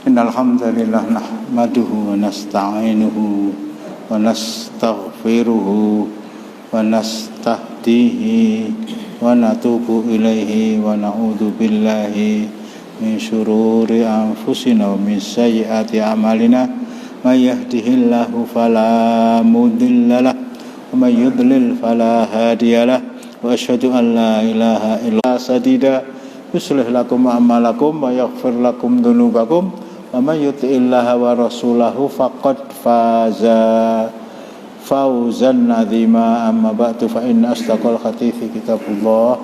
Innal hamdalillah nahmaduhu wa nasta'inuhu wa nastaghfiruhu wa nastahdihi wa natubu ilaihi wa na'udzu billahi min syururi anfusina wa min sayyiati a'malina may yahdihillahu fala mudhillalah wa may yudlil fala hadiyalah wa asyhadu an la ilaha illa sadida yuslih lakum a'malakum wa yaghfir lakum dzunubakum wa may yuti'illaha wa rasulahu faqad faza fawzan azima. Amma ba'du fa inna asdaqal hadithi kitabullah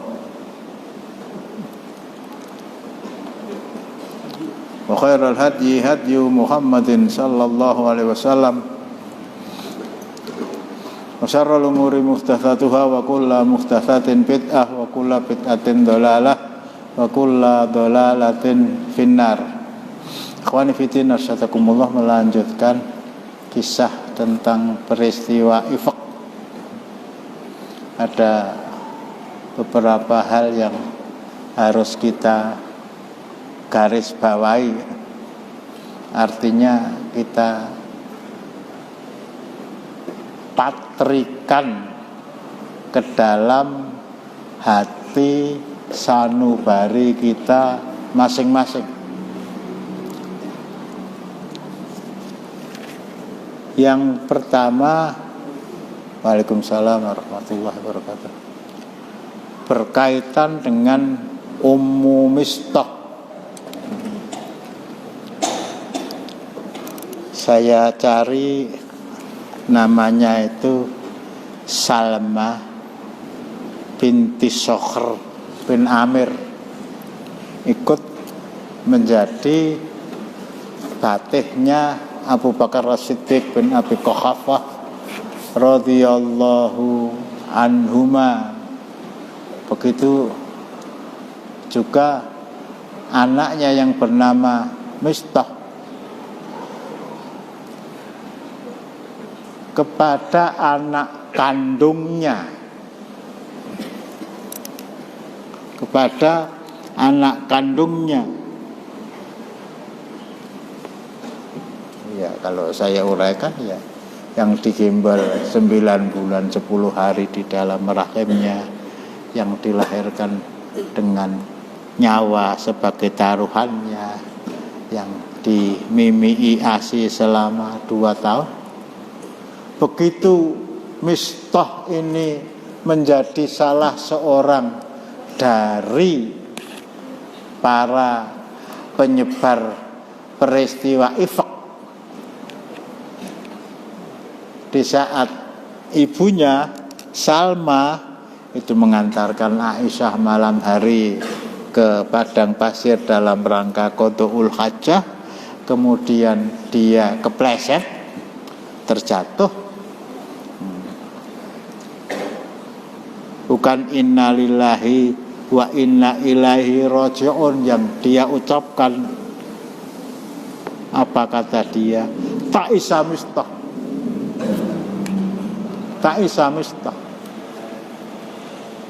wa khairal hadyi hadyu Muhammadin sallallahu alaihi wasallam wa syarrul umuri muhdatsatuha wa kullu muhdatsatin bid'ah wa kullu bid'atin dhalalah wa kullu dhalalatin finnar. Ikhwani fiddin, arsyakumullah, melanjutkan kisah tentang peristiwa Ifk. Ada beberapa hal yang harus kita garis bawahi. Artinya kita patrikan ke dalam hati sanubari kita masing-masing. Yang pertama, Waalaikumsalam warahmatullahi wabarakatuh, berkaitan dengan Ummu Mistah. Saya cari namanya itu Salma binti Sokhr bin Amir, ikut menjadi fatihnya Abu Bakar As-Siddiq bin Abi Quhafah radhiyallahu anhuma. Begitu juga anaknya yang bernama Mistah kepada anak kandungnya, ya, kalau saya uraikan ya, yang digimbal 9 bulan 10 hari di dalam rahimnya, yang dilahirkan dengan nyawa sebagai taruhannya, yang dimimii ASI selama 2 tahun. Begitu Mistah ini menjadi salah seorang dari para penyebar peristiwa Ifk, di saat ibunya Salma itu mengantarkan Aisyah malam hari ke padang pasir dalam rangka qada'ul hajjah, kemudian dia kepleset, terjatuh. Bukan innalillahi wa inna ilaihi raji'un yang dia ucapkan. Apa kata dia? Ta'isa Mistah.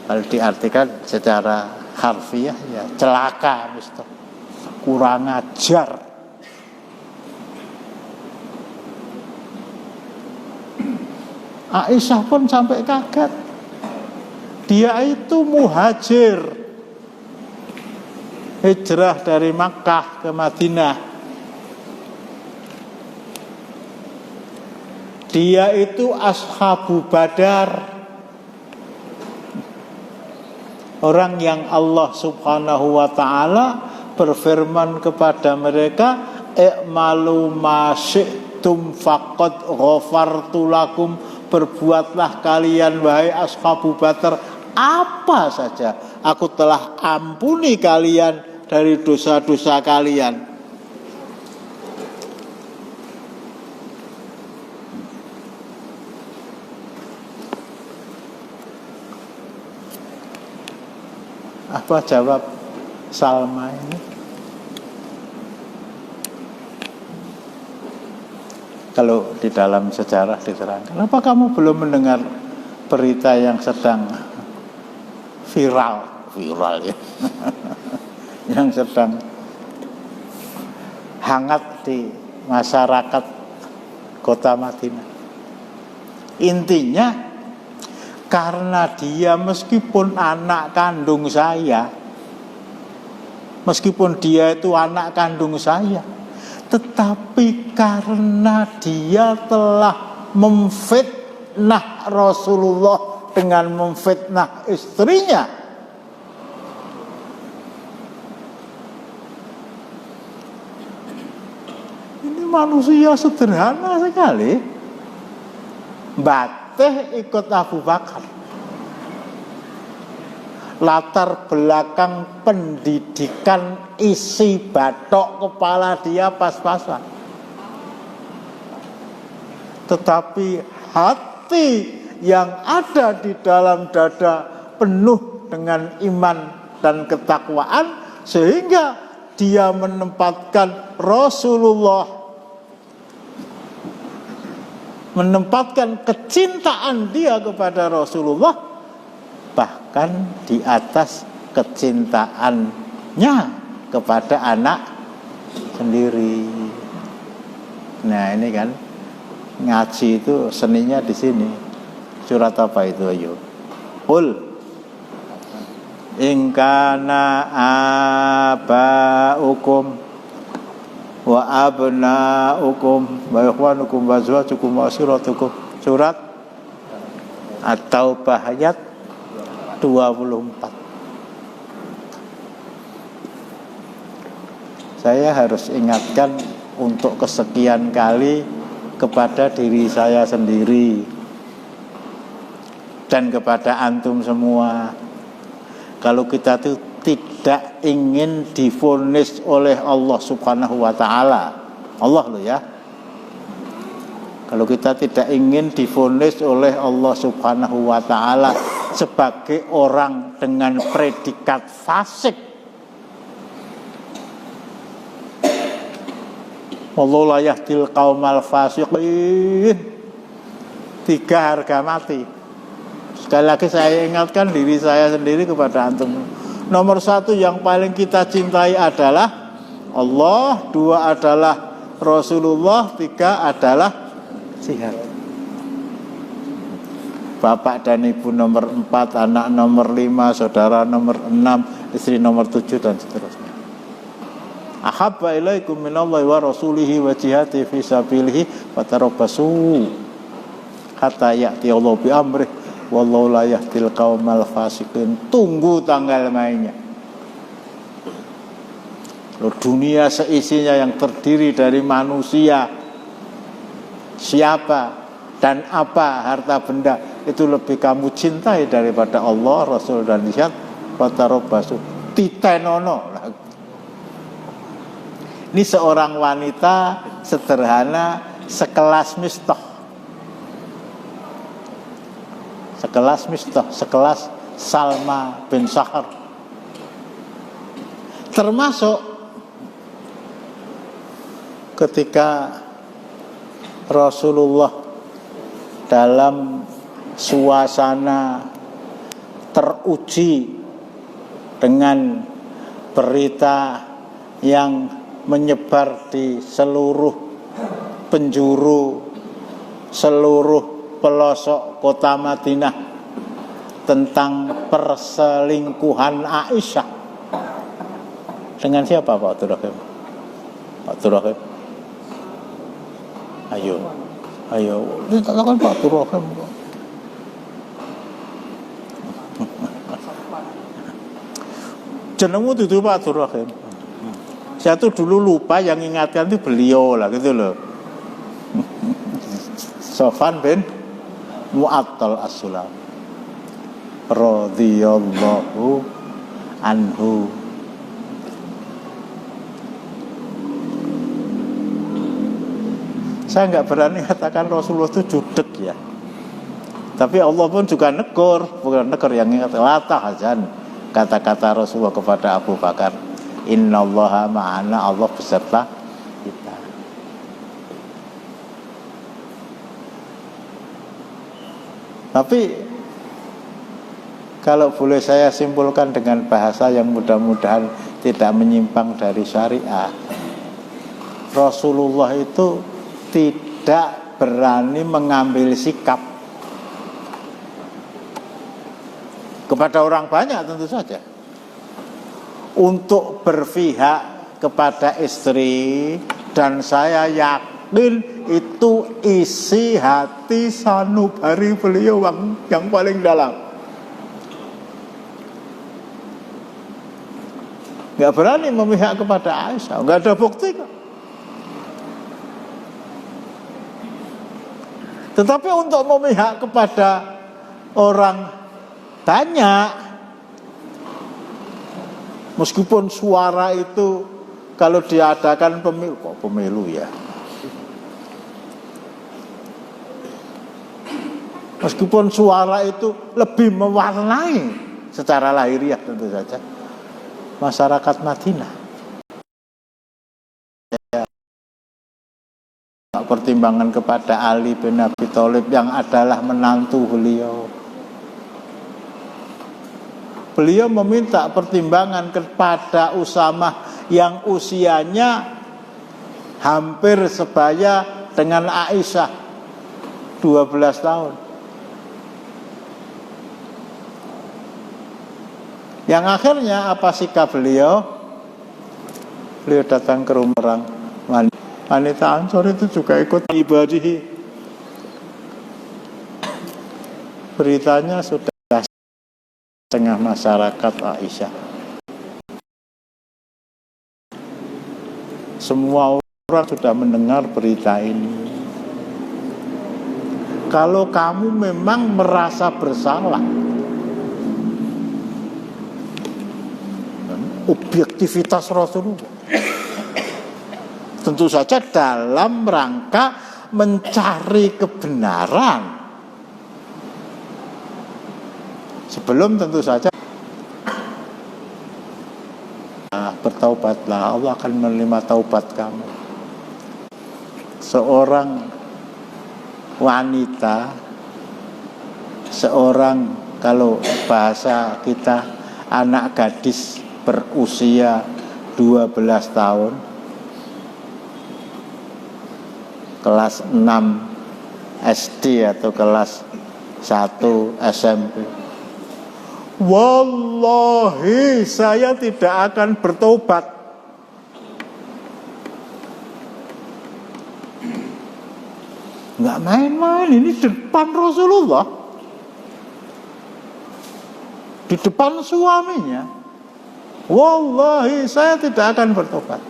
Kalau diartikan secara harfiah ya celaka Mistah, kurang ajar. Aisyah pun sampai kaget. Dia itu muhajir, hijrah dari Makkah ke Madinah. Dia itu ashabu Badar, orang yang Allah subhanahu wa ta'ala berfirman kepada mereka, i'malu ma syi'tum faqad ghafartu lakum, berbuatlah kalian wahai ashabu Badar apa saja, aku telah ampuni kalian dari dosa-dosa kalian. Apa jawab Salma ini? Kalau di dalam sejarah diterangkan, apa kamu belum mendengar berita yang sedang viral ya, yang sedang hangat di masyarakat kota Madinah. Intinya karena dia meskipun anak kandung saya, meskipun dia itu anak kandung saya, tetapi karena dia telah memfitnah Rasulullah dengan memfitnah istrinya, ini manusia sederhana sekali, bateh ikut Abu Bakar. Latar belakang pendidikan isi batok kepala dia pas-pasan, tetapi hati yang ada di dalam dada penuh dengan iman dan ketakwaan, sehingga dia menempatkan Rasulullah, menempatkan kecintaan dia kepada Rasulullah bahkan di atas kecintaannya kepada anak sendiri. Nah, ini kan ngaji itu seninya di sini. Surat apa itu, ayo? Qul in kana abaukum wa abnaukum wa ikhwanukum wa azwajukum wa asiratukum. Surat At-Taubah ayat 24. Saya harus ingatkan untuk kesekian kali kepada diri saya sendiri dan kepada antum semua, kalau kita tuh tidak ingin divonis oleh Allah Subhanahu wa taala, Allah loh ya. Kalau kita tidak ingin divonis oleh Allah Subhanahu wa taala sebagai orang dengan predikat fasik, wallahu la yahdil qaumal fasiqin, 3 harga mati. Sekali lagi saya ingatkan diri saya sendiri kepada antum. Nomor 1 yang paling kita cintai adalah Allah, 2 adalah Rasulullah, 3 adalah jihad. Bapak dan ibu nomor 4, anak nomor 5, saudara nomor 6, istri nomor 7 dan seterusnya. Ahabba ilaikum minallahi wa rasulihi wa jihadi fi sabilihi fatarabbasu hatta ya'ti Allah bi amrih wallahu la yahdil qaumal fasiqin. Tunggu tanggal mainnya. Loh, dunia seisinya yang terdiri dari manusia, siapa dan apa harta benda itu lebih kamu cintai daripada Allah, Rasul dan jihad. Fatarabbasu titenono. Ini seorang wanita sederhana sekelas Mistah, sekelas Salma bin Sahar, termasuk ketika Rasulullah dalam suasana teruji dengan berita yang menyebar di seluruh penjuru, seluruh pelosok kota Madinah tentang perselingkuhan Aisyah. Dengan siapa Pak Abdul Rahim? Pak Abdul Rahim, ayo, dikatakan Pak Abdul Rahim. Jenengmu itu Pak Abdul Rahim. Saya tuh dulu lupa, yang ingatkan itu beliau lah gitu loh. Sofan bin Mu'attal As-Sulam radhiyallahu anhu. Saya nggak berani katakan Rasulullah itu judek ya, tapi Allah pun juga negur, bukan negur yang ingat, la tahzan, kata-kata Rasulullah kepada Abu Bakar, innallaha ma'ana, Allah beserta kita. Tapi kalau boleh saya simpulkan dengan bahasa yang mudah-mudahan tidak menyimpang dari syariah, Rasulullah itu tidak berani mengambil sikap kepada orang banyak tentu saja. Untuk berpihak kepada istri, dan saya yakin itu isi hati sanubari beliau yang paling dalam. Gak berani memihak kepada Aisyah, gak ada bukti kok. Tetapi untuk memihak kepada orang banyak, meskipun suara itu kalau diadakan pemilu, kok pemilu ya? Meskipun suara itu lebih mewarnai secara lahiriah tentu saja masyarakat Madinah. Ya, pertimbangan kepada Ali bin Abi Thalib yang adalah menantu beliau. Beliau meminta pertimbangan kepada Usamah yang usianya hampir sebaya dengan Aisyah, 12 tahun. Yang akhirnya apa sikap beliau? Beliau datang ke rumah orang wanita Ansor itu juga ikut ibadihi. Beritanya sudah tengah masyarakat Aisyah. Semua orang sudah mendengar berita ini. Kalau kamu memang merasa bersalah, objektivitas Rasulullah, tentu saja dalam rangka mencari kebenaran, sebelum tentu saja bertaubatlah, Allah akan menerima taubat kamu. Seorang wanita, seorang, kalau bahasa kita, anak gadis berusia 12 tahun, kelas 6 SD atau kelas 1 SMP. Wallahi saya tidak akan bertobat. Nggak main-main, ini depan Rasulullah, di depan suaminya. Wallahi saya tidak akan bertobat.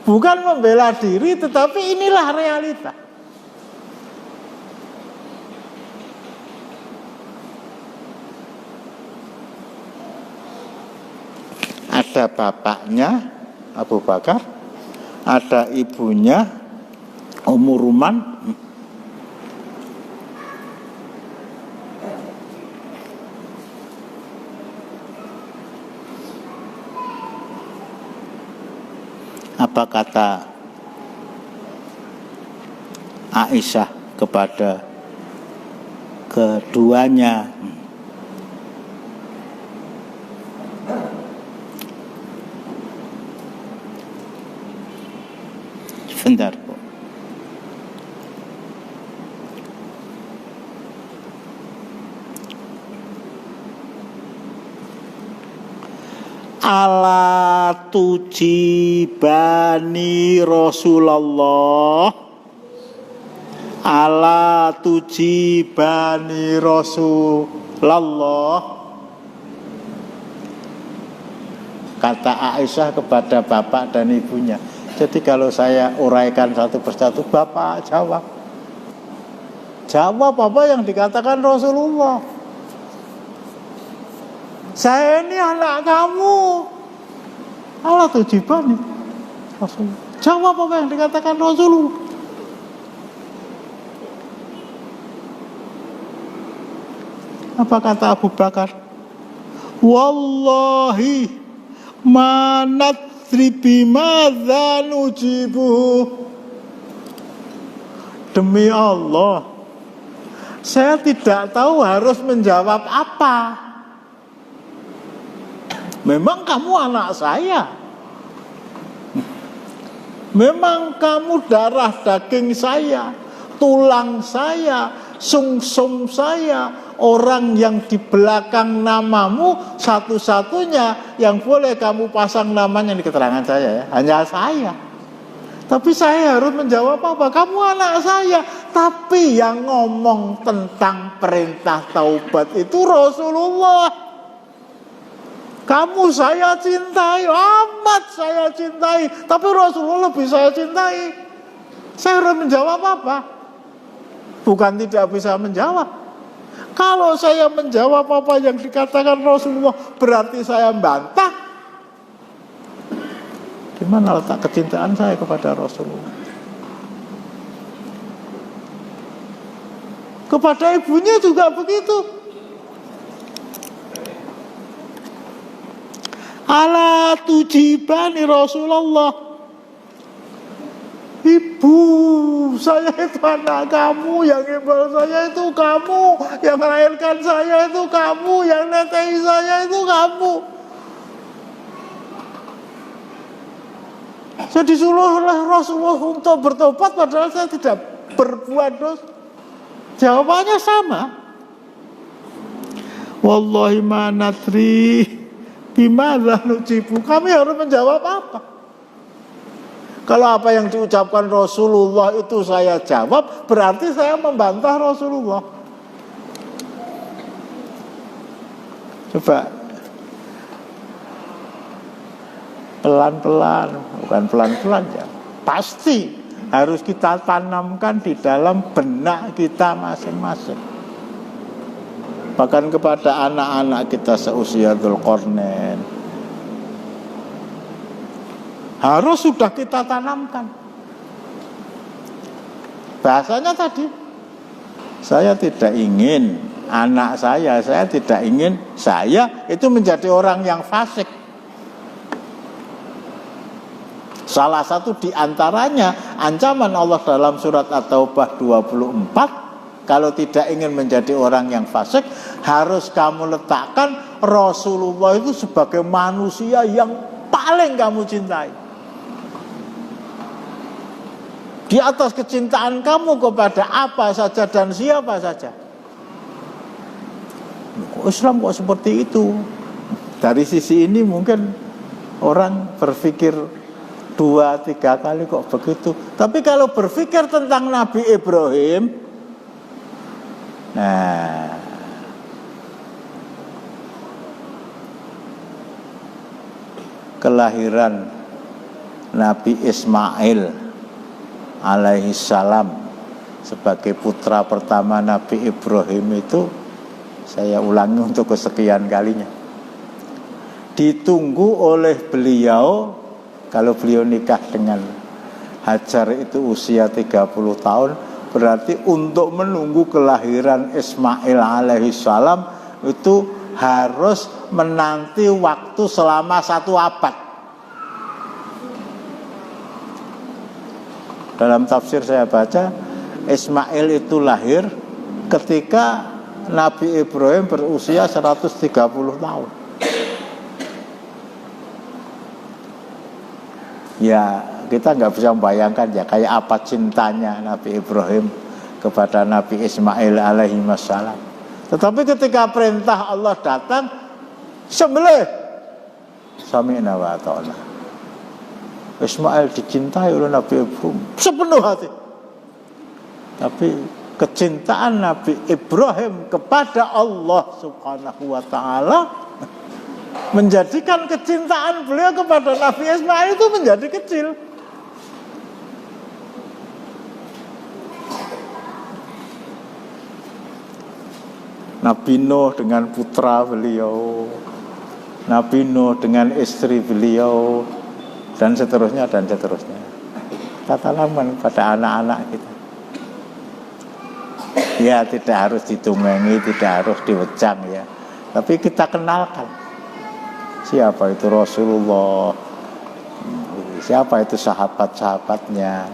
Bukan membela diri, tetapi inilah realita. Ada bapaknya Abu Bakar, ada ibunya Ummu Ruman. Apa kata Aisyah kepada keduanya? Sebentar, Bu. Ala tujibani Rasulullah, ala tujibani Rasulullah, kata Aisyah kepada bapak dan ibunya. Jadi kalau saya uraikan satu persatu, bapak jawab apa yang dikatakan Rasulullah. Saya ini anak kamu. Allah tujibani Rasulullah. Jawab apa yang dikatakan Rasulullah. Apa kata Abu Bakar? Wallahi ma nadri bimadza nujibu. Demi Allah, saya tidak tahu harus menjawab apa. Memang kamu anak saya. Memang kamu darah daging saya, tulang saya, sumsum saya. Orang yang di belakang namamu satu-satunya yang boleh kamu pasang namanya di keterangan saya ya, hanya saya. Tapi saya harus menjawab apa? Kamu anak saya. Tapi yang ngomong tentang perintah taubat itu Rasulullah. Kamu saya cintai, amat saya cintai, tapi Rasulullah lebih saya cintai. Saya harus menjawab apa? Bukan tidak bisa menjawab. Kalau saya menjawab apa yang dikatakan Rasulullah, berarti saya membantah. Gimana letak kecintaan saya kepada Rasulullah? Kepada ibunya juga begitu. Ala tujibani Rasulullah. Ibu, saya itu anak kamu, yang imbal saya itu kamu, yang melahirkan saya itu kamu, yang netehi saya itu kamu. Saya disuruh oleh Rasulullah untuk bertobat padahal saya tidak berbuat dosa. Jawabannya sama. Wallahi ma nadri bimadza nujibu. Kami harus menjawab apa? Kalau apa yang diucapkan Rasulullah itu saya jawab, berarti saya membantah Rasulullah. Coba pelan-pelan, bukan pelan-pelan ya, pasti harus kita tanamkan di dalam benak kita masing-masing. Bahkan kepada anak-anak kita seusia Dzulqarnain harus sudah kita tanamkan. Bahasanya tadi, saya tidak ingin anak saya tidak ingin saya itu menjadi orang yang fasik. Salah satu di antaranya ancaman Allah dalam surat At-Taubah 24, kalau tidak ingin menjadi orang yang fasik, harus kamu letakkan Rasulullah itu sebagai manusia yang paling kamu cintai. Di atas kecintaan kamu kepada apa saja dan siapa saja. Islam kok seperti itu? Dari sisi ini mungkin orang berpikir 2-3 kali kok begitu. Tapi kalau berpikir tentang Nabi Ibrahim, nah, kelahiran Nabi Ismail alaihi salam sebagai putra pertama Nabi Ibrahim itu, saya ulangi untuk kesekian kalinya, ditunggu oleh beliau. Kalau beliau nikah dengan Hajar itu usia 30 tahun, berarti untuk menunggu kelahiran Ismail alaihi salam itu harus menanti waktu selama 1 abad. Dalam tafsir saya baca, Ismail itu lahir ketika Nabi Ibrahim berusia 130 tahun. Ya, kita nggak bisa membayangkan ya kayak apa cintanya Nabi Ibrahim kepada Nabi Ismail alaihi wassalam. Tetapi ketika perintah Allah datang, sembelih, sami'na wa ata'na. Ismail dicintai oleh Nabi Ibrahim sepenuh hati. Tapi kecintaan Nabi Ibrahim kepada Allah Subhanahu wa ta'ala menjadikan kecintaan beliau kepada Nabi Ismail itu menjadi kecil. Nabi Nuh dengan putra beliau, Nabi Nuh dengan istri beliau, dan seterusnya dan seterusnya. Kita tanamkan pada anak-anak kita. Ya, tidak harus ditumengi, tidak harus diwejang ya. Tapi kita kenalkan siapa itu Rasulullah, siapa itu sahabat-sahabatnya.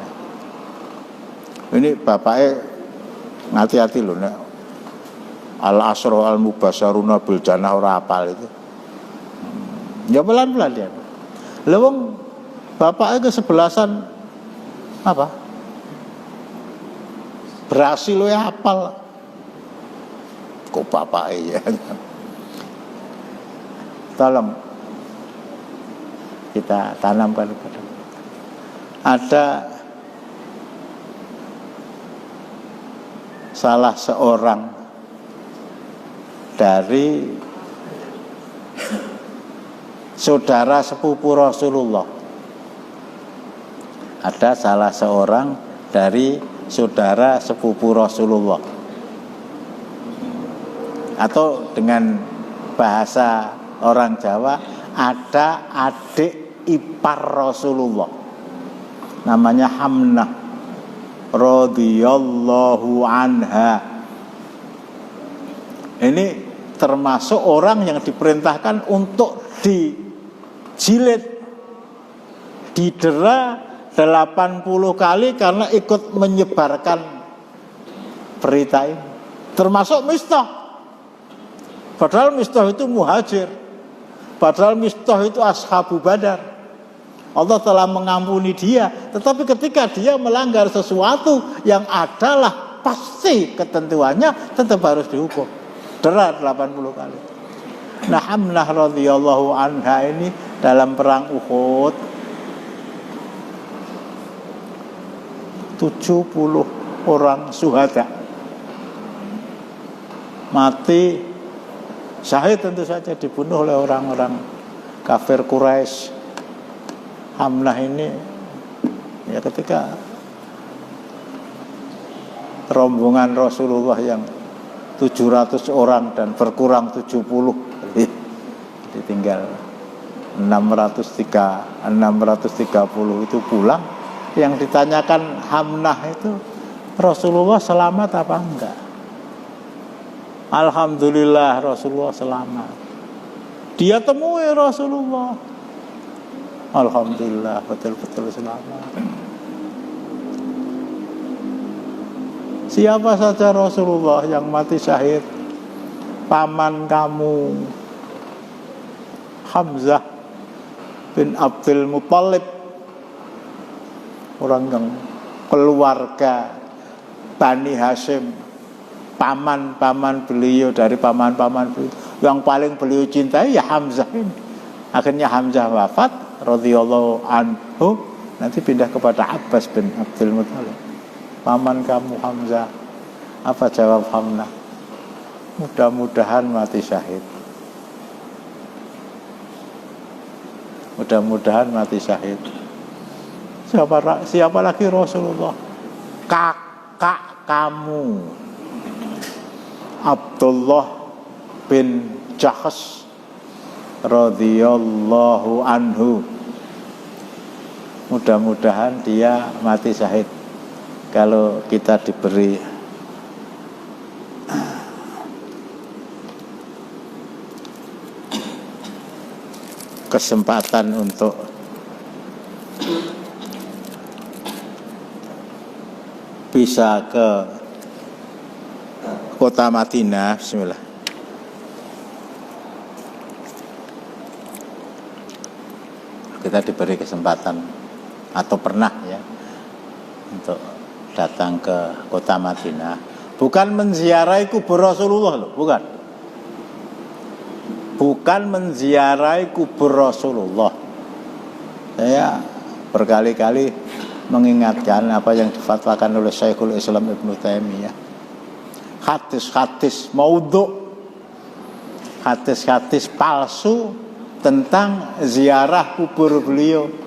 Ini bapaknya hati-hati loh, nek Al-Asra al-Mubasyaruna bil Jannah ora apal itu. Ya pelan-pelan dia. Lewong bapaknya kesebelasan apa? Berhasil lo ya hafal. Kok bapaknya ya? Tolong kita tanamkan kepada ada salah seorang dari saudara sepupu Rasulullah. Ada salah seorang dari saudara sepupu Rasulullah, atau dengan bahasa orang Jawa, ada adik ipar Rasulullah, namanya Hamnah radhiyallahu anha. Ini termasuk orang yang diperintahkan untuk dijilid, didera 80 kali karena ikut menyebarkan berita ini. Termasuk Mistah. Padahal Mistah itu muhajir. Padahal Mistah itu ashabu Badar. Allah telah mengampuni dia. Tetapi ketika dia melanggar sesuatu yang adalah pasti ketentuannya, tetap harus dihukum. Dera 80 kali. Nah, Hamnah radhiyallahu anha ini dalam perang Uhud 70 orang syuhada mati syahid, tentu saja dibunuh oleh orang-orang kafir Quraisy. Hamnah ini ya ketika rombongan Rasulullah yang 700 orang dan berkurang 70 ditinggal 630 itu pulang. Yang ditanyakan Hamnah itu, Rasulullah selamat apa enggak? Alhamdulillah Rasulullah selamat. Dia temui Rasulullah, alhamdulillah betul-betul selamat. Siapa saja Rasulullah yang mati syahid? Paman kamu Hamzah bin Abdul Muthalib, orang yang keluarga Bani Hashim, paman-paman beliau, dari paman-paman beliau yang paling beliau cintai ya Hamzah ini. Akhirnya Hamzah wafat radhiyallahu anhu, nanti pindah kepada Abbas bin Abdul Muthalib. Paman kamu Hamzah. Apa jawab Hamnah? Mudah-mudahan mati syahid. Mudah-mudahan mati syahid. Siapa lagi Rasulullah? Kakak kamu Abdullah bin Jahsh radhiyallahu anhu. Mudah-mudahan dia mati syahid. Kalau kita diberi kesempatan untuk bisa ke kota Madinah, bismillah. Kita diberi kesempatan atau pernah ya untuk datang ke kota Madinah, bukan menziarahi kubur Rasulullah loh, bukan menziarahi kubur Rasulullah. Saya berkali-kali mengingatkan apa yang difatwakan oleh Syekhul Islam Ibnu Taimiyah, hadis-hadis maudhu, hadis-hadis palsu tentang ziarah kubur beliau.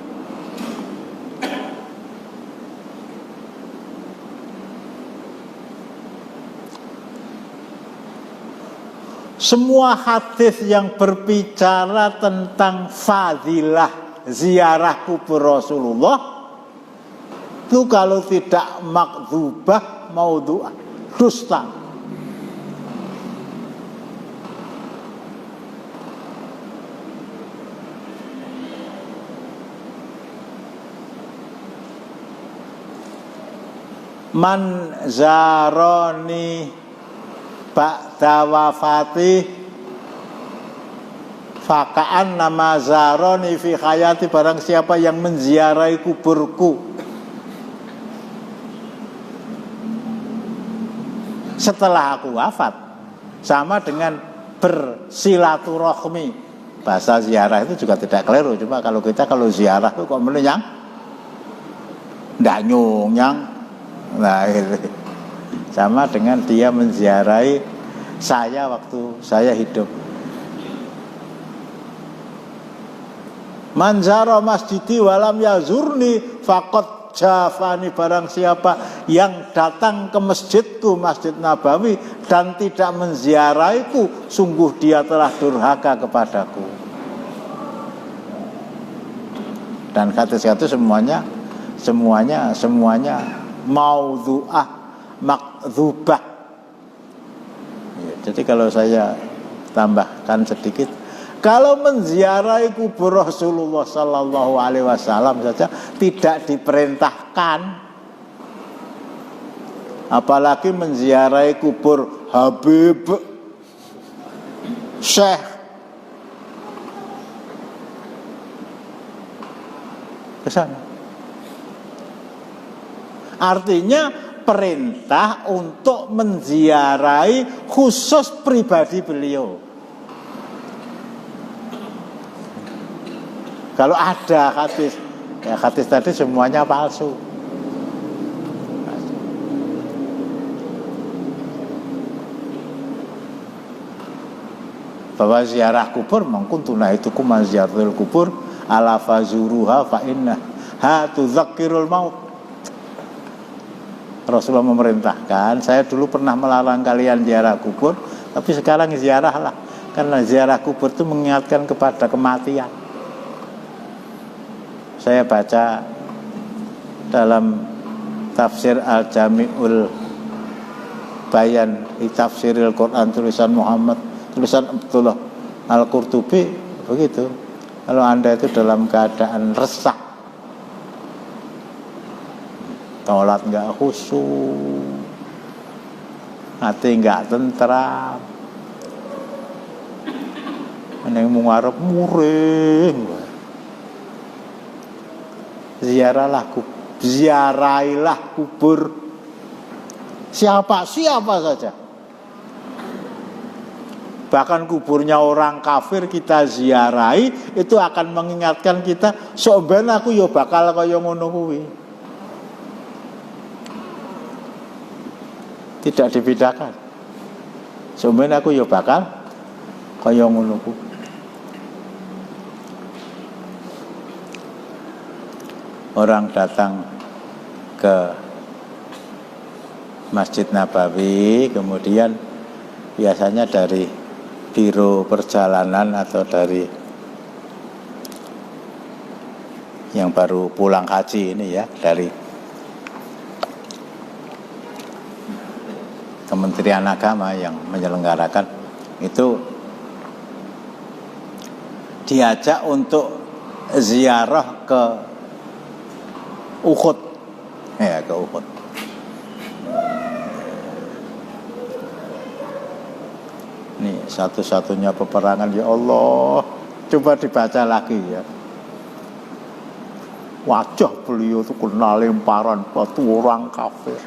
Semua hadis yang berbicara tentang fadilah ziarah kubur Rasulullah itu kalau tidak makdzubah, maudhu'ah, dusta. Man zaroni ba'da wafati Faka'an nama zaroni fi hayati, barang siapa yang menziarahi kuburku setelah aku wafat, sama dengan bersilaturahmi. Bahasa ziarah itu juga tidak keliru, cuma kalau ziarah itu kok melenyang ndak nyung-nyang. Nah, itu sama dengan dia menziarahi saya waktu saya hidup. Manzara masjidi walam yazurni faqad jafani, barang siapa yang datang ke masjidku, Masjid Nabawi, dan tidak menziarahiku, sungguh dia telah durhaka kepadaku. Dan hadis-hadis semuanya maudhu'ah, makdzubah. Ya, jadi kalau saya tambahkan sedikit, kalau menziarahi kubur Rasulullah Sallallahu Alaihi Wasallam saja tidak diperintahkan, apalagi menziarahi kubur Habib, Syekh. Kesana. Artinya perintah untuk menziarahi khusus pribadi beliau. Kalau ada hadis, ya hadis tadi semuanya palsu. Bahwa ziarah kubur, mangkuntu naitukum an ziyaratil kubur ala fazuruha fa inna ha tudzakirul maut. Rasulullah memerintahkan, saya dulu pernah melarang kalian ziarah kubur, tapi sekarang ziarahlah, karena ziarah kubur itu mengingatkan kepada kematian. Saya baca dalam tafsir Al-Jami'ul Bayan di tafsiril Quran tulisan Abdullah Al-Qurtubi begitu. Kalau Anda itu dalam keadaan resah, sholat enggak khusyuk, hati enggak tentram, yang mengarep muring, ziarahilah kubur siapa saja. Bahkan kuburnya orang kafir kita ziarahi, itu akan mengingatkan kita, soben aku yo bakal kaya ngono kuwi. Tidak dibedakan. Soben aku yo bakal kaya ngono kuwi. Orang datang ke Masjid Nabawi, kemudian biasanya dari biro perjalanan atau dari yang baru pulang haji ini ya, dari Kementerian Agama yang menyelenggarakan itu, diajak untuk ziarah ke Uhud, ya ke Uhud. Ini satu-satunya peperangan, ya Allah. Coba dibaca lagi ya. Wajah beliau itu kena lemparan batu orang kafir.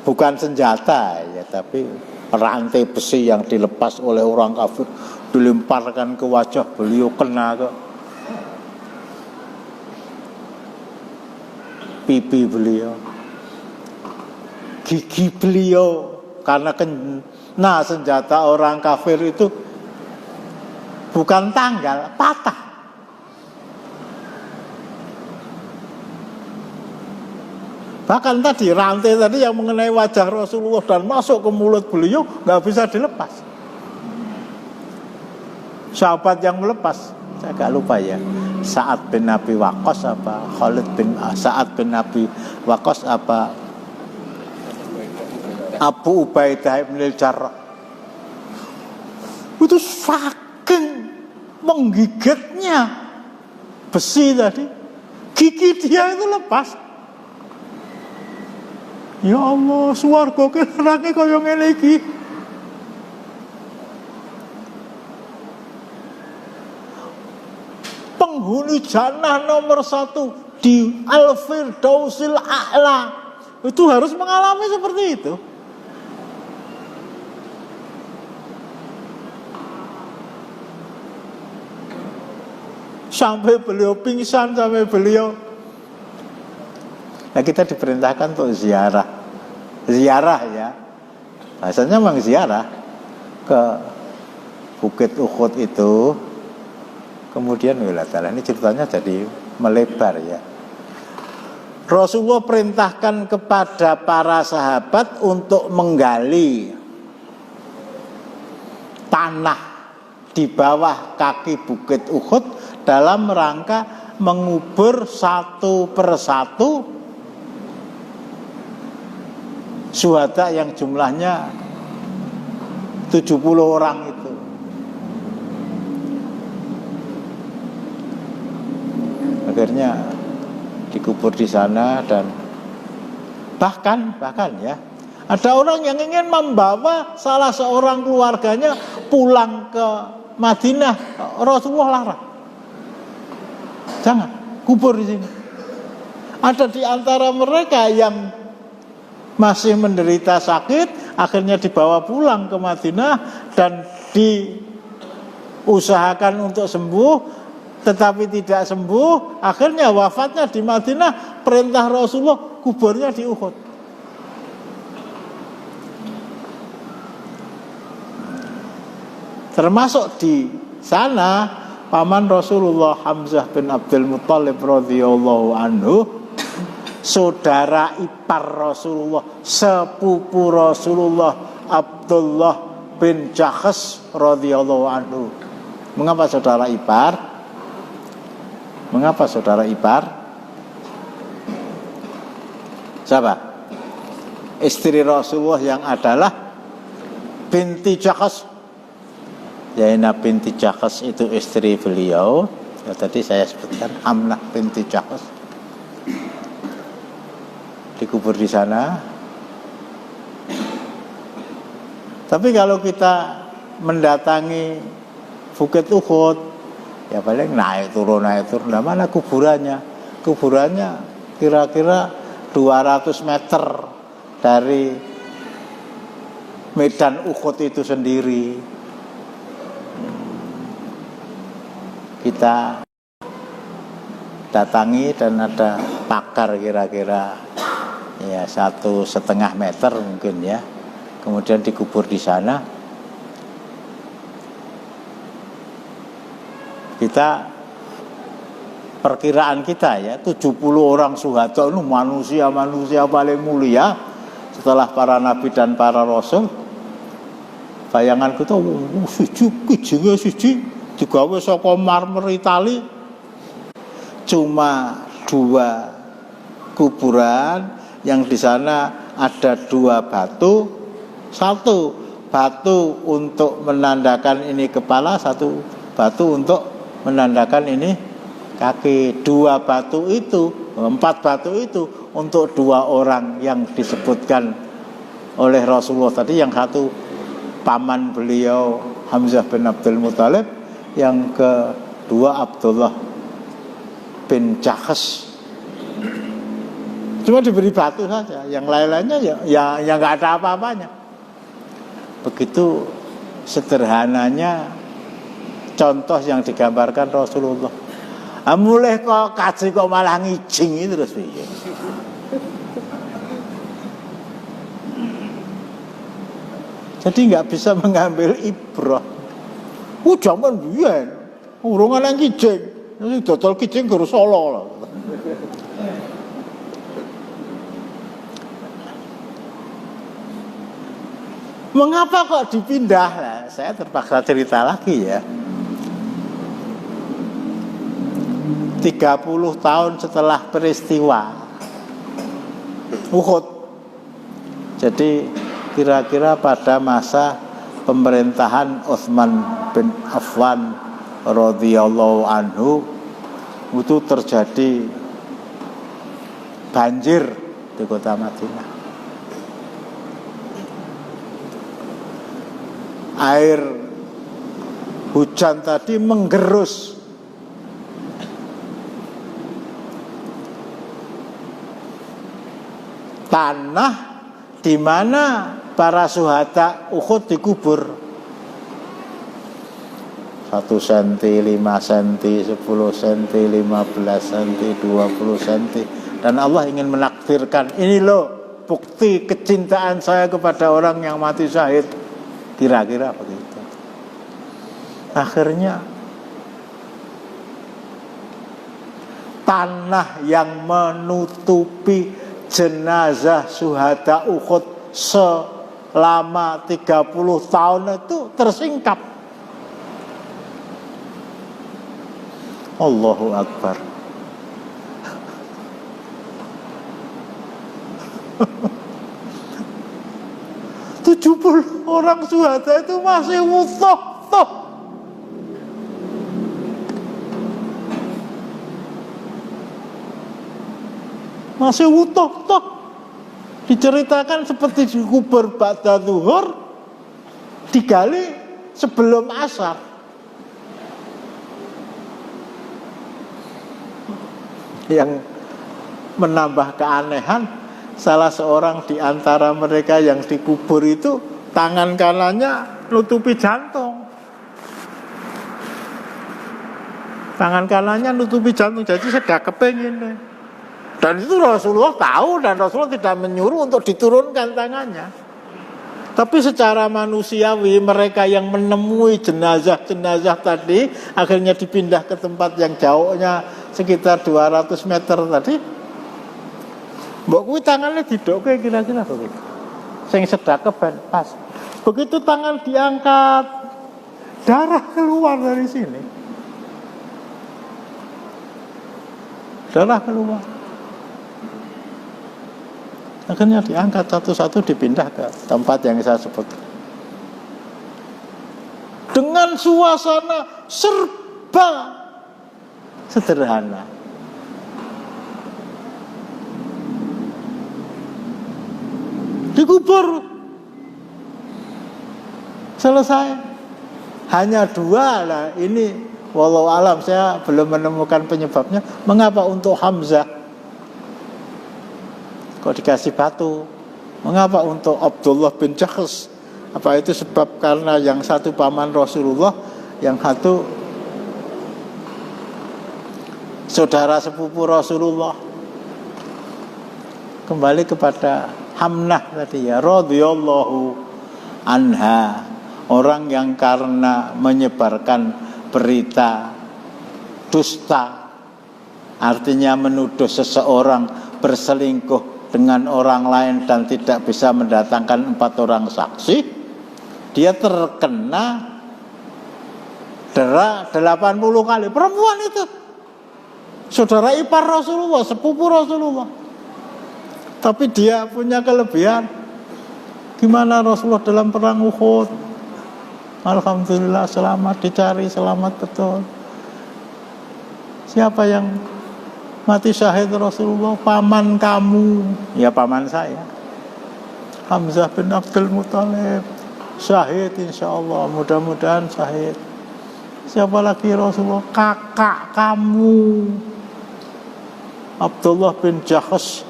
Bukan senjata ya, tapi rantai besi yang dilepas oleh orang kafir dilemparkan ke wajah beliau, kena ke pipi beliau, gigi beliau, karena kena senjata orang kafir itu bukan tanggal, patah. Bahkan tadi rantai tadi yang mengenai wajah Rasulullah dan masuk ke mulut beliau nggak bisa dilepas. Sahabat yang melepas, saya agak lupa ya, Sa'ad bin Abi Waqqas apa Khalid bin Sa'ad bin Abi Waqqas apa Abu Ubaidah bin Al-Jarrah, itu saking menggigitnya besi tadi, gigi dia itu lepas. Ya Allah, swarga ki nerake kaya ngene iki. penghuni jannah nomor 1 di Al-Firdausil A'la. Itu harus mengalami seperti itu. Sampai beliau pingsan, sampai beliau. Nah, kita diperintahkan untuk ziarah. Ziarah ya. Bahasanya memang ziarah ke Bukit Uhud itu. Kemudian ini ceritanya jadi melebar ya. Rasulullah perintahkan kepada para sahabat untuk menggali tanah di bawah kaki Bukit Uhud dalam rangka mengubur satu persatu syuhada yang jumlahnya 70 orang itu. Akhirnya dikubur di sana, dan bahkan ya ada orang yang ingin membawa salah seorang keluarganya pulang ke Madinah. Rasulullah larang, jangan kubur di sini. Ada di antara mereka yang masih menderita sakit, akhirnya dibawa pulang ke Madinah dan diusahakan untuk sembuh, tetapi tidak sembuh. Akhirnya wafatnya di Madinah. Perintah Rasulullah, kuburnya di Uhud. Termasuk di sana paman Rasulullah Hamzah bin Abdul Muthalib radhiyallahu anhu, saudara ipar Rasulullah, sepupu Rasulullah, Abdullah bin Jahsh radhiyallahu anhu. Mengapa saudara ipar? Mengapa saudara ipar? Siapa? Istri Rasulullah yang adalah binti Jahsh. Zainab binti Jahsh itu istri beliau. Ya, tadi saya sebutkan Hamnah binti Jahsh. Dikubur di sana. Tapi kalau kita mendatangi Bukit Uhud, ya paling naik turun. Nah, mana kuburannya? Kuburannya kira-kira 200 meter dari medan Uhud itu sendiri. Kita datangi dan ada pagar kira-kira ya 1,5 meter mungkin ya. Kemudian dikubur di sana. Kita perkiraan kita ya 70 orang syuhada itu manusia paling mulia setelah para nabi dan para rasul. Bayangan kita siji digawe saka marmer Itali. Cuma 2 kuburan yang di sana ada 2 batu. 1 batu untuk menandakan ini kepala, 1 batu untuk menandakan ini kaki. 2 batu itu, 4 batu itu untuk 2 orang yang disebutkan oleh Rasulullah tadi. Yang 1 paman beliau Hamzah bin Abdul Muthalib, yang kedua Abdullah bin Jahsh. Cuma diberi batu saja, yang lain-lainnya ya nggak ada apa-apanya. Begitu sederhananya contoh yang digambarkan Rasulullah. Mulai kok kaji kok malah ngijing itu terus piye? Jadi nggak bisa mengambil ibrah. Jaman biyen urung ana kijing, sing dodol kijing guru Solo lho. Mengapa kok dipindah? Nah, saya terpaksa cerita lagi ya. 30 tahun setelah peristiwa Uhud. Jadi kira-kira pada masa pemerintahan Utsman bin Affan radhiyallahu anhu itu terjadi banjir di kota Madinah. Air hujan tadi menggerus tanah di mana para syuhada Uhud dikubur. 1 cm, 5 cm, 10 cm, 15 cm, 20 cm. Dan Allah ingin menakdirkan, ini loh bukti kecintaan saya kepada orang yang mati syahid. Kira-kira begitu. Akhirnya tanah yang menutupi jenazah syuhada Uhud selama 30 tahun itu tersingkap. Allahu Akbar. Tujuh 70 orang syuhada itu masih wutuh. Masih wutuh. Diceritakan seperti dikubur ba'da zuhur, digali sebelum asar. Yang menambah keanehan, salah seorang di antara mereka yang dikubur itu tangan kanannya nutupi jantung. Tangan kanannya nutupi jantung, jadi saya kepengin deh. Dan itu Rasulullah tahu, dan Rasulullah tidak menyuruh untuk diturunkan tangannya. Tapi secara manusiawi mereka yang menemui jenazah-jenazah tadi akhirnya dipindah ke tempat yang jauhnya sekitar 200 meter tadi. Mbok kuwi tangannya didoke kira-kira begitu. Sing sedekah pas. Begitu tangan diangkat, darah keluar dari sini. Darah keluar. Akhirnya diangkat satu-satu, dipindah ke tempat yang saya sebut. Dengan suasana serba sederhana. Dikubur. Selesai. Hanya 2 lah. Ini wallahu alam, saya belum menemukan penyebabnya. Mengapa untuk Hamzah kok dikasih batu? Mengapa untuk Abdullah bin Jahsh? Apa itu sebab karena yang satu paman Rasulullah, yang satu saudara sepupu Rasulullah? Kembali kepada Hamnah tadi ya, radhiyallahu anha, orang yang karena menyebarkan berita dusta, artinya menuduh seseorang berselingkuh dengan orang lain dan tidak bisa mendatangkan 4 orang saksi, dia terkena dera 80 kali. Perempuan itu saudara ipar Rasulullah, sepupu Rasulullah. Tapi dia punya kelebihan. Gimana Rasulullah dalam perang Uhud? Alhamdulillah selamat, dicari selamat betul. Siapa yang mati syahid Rasulullah? Paman kamu. Ya paman saya, Hamzah bin Abdul Muthalib. Syahid insyaallah, mudah-mudahan syahid. Siapa lagi Rasulullah? Kakak kamu, Abdullah bin Jahsh.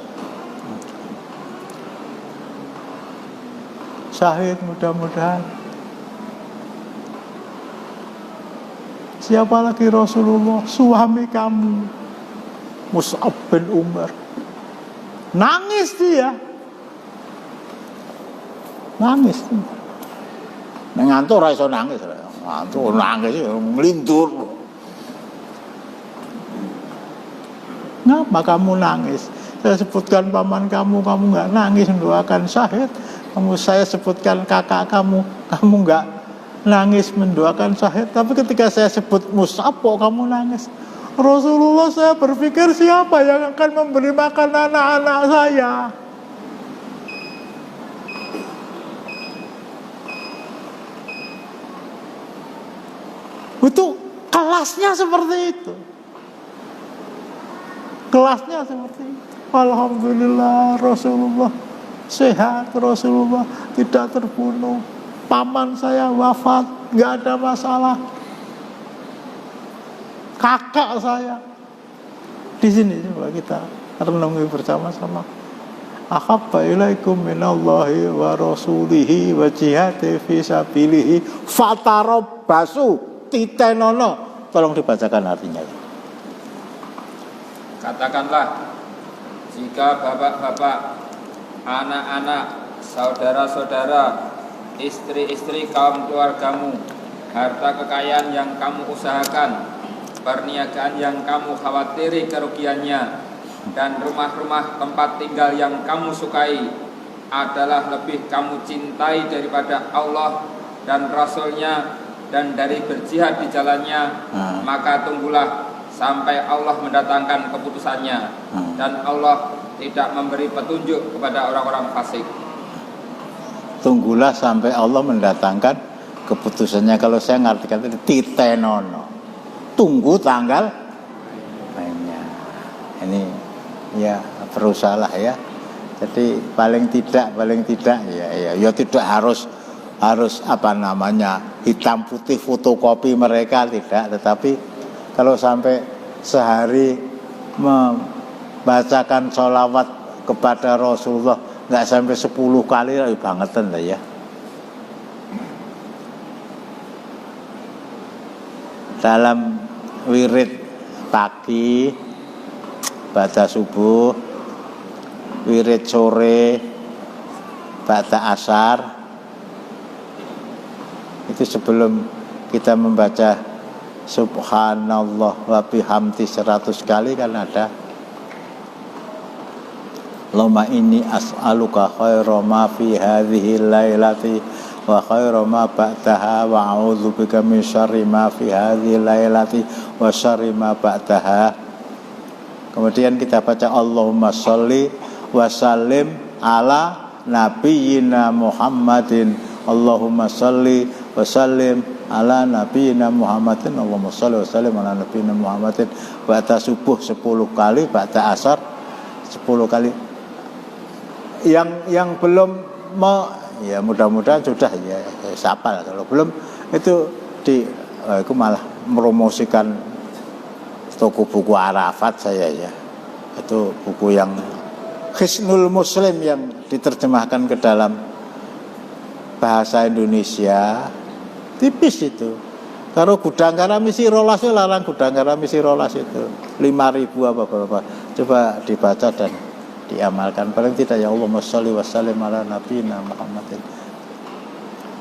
Syahid mudah-mudahan. Siapa lagi Rasulullah? Suami kamu, Mus'ab bin Umar. Nangis dia. Nangis. Ngantuk ora iso nangis. Ngantuk nangis melintur. Ngapa kamu nangis? Saya sebutkan paman kamu enggak nangis mendoakan syahid. Saya sebutkan kakak kamu enggak nangis mendoakan syahid. Tapi ketika saya sebut Mus'ab kok kamu nangis? Rasulullah, saya berpikir siapa yang akan memberi makan anak-anak saya? Itu kelasnya seperti itu. Kelasnya seperti itu. Alhamdulillah Rasulullah sehat, Rasulullah tidak terbunuh. Paman saya wafat, gak ada masalah. Kakak saya. Di sini coba kita renungi bersama-sama. ahabba ilaikum minallahi wa rasulihi wa jihadi fi sabilihi fatarabbasu titenono. Tolong dibacakan artinya. Katakanlah, jika bapak-bapak, anak-anak, saudara-saudara, istri-istri kaum keluargamu, harta kekayaan yang kamu usahakan, perniagaan yang kamu khawatiri kerugiannya, dan rumah-rumah tempat tinggal yang kamu sukai adalah lebih kamu cintai daripada Allah dan Rasul-Nya dan dari berjihad di jalannya, maka tunggulah sampai Allah mendatangkan keputusannya, dan Allah tidak memberi petunjuk kepada orang-orang fasik. Tunggulah sampai Allah mendatangkan keputusannya. Kalau saya ngartikan itu titenono, tunggu tanggal mainnya. Ini ya berusahalah ya. Jadi paling tidak ya tidak harus apa namanya hitam putih fotokopi mereka, tidak, tetapi kalau sampai sehari membacakan sholawat kepada Rasulullah nggak sampai 10 kali lebih bangetan lah ya. Dalam wirid pagi baca subuh, wirid sore baca asar, itu sebelum kita membaca subhanallah wa bihamdi 100 kali kan ada Allahumma inni as'aluka khaira ma fi hadhihi lailati wa khaira ma ba'daha wa a'udzubika min syarri ma fi hadhihi lailati wa syarri ma ba'daha. Kemudian kita baca Allahumma sholli wa sallim ala nabiyyina Muhammadin. Allahumma sholli wa sallim ala nabiyyina Muhammadin. Allahumma sholli wa sallim ala nabiyyina Muhammadin. Baca subuh 10 kali, baca asar 10 kali. Yang belum ya mudah-mudahan sudah ya siapa lah. Kalau belum itu itu malah meromosikan toko buku Arafat saya ya. Itu buku yang Hisnul Muslim yang diterjemahkan ke dalam bahasa Indonesia, tipis itu. Kalau gudang garam isi rolas itu larang, gudang garam isi rolas itu 5.000 apa berapa. Coba dibaca dan diamalkan. Paling tidak ya Allahumma sholli wa sallim ala nabiyina Muhammadin.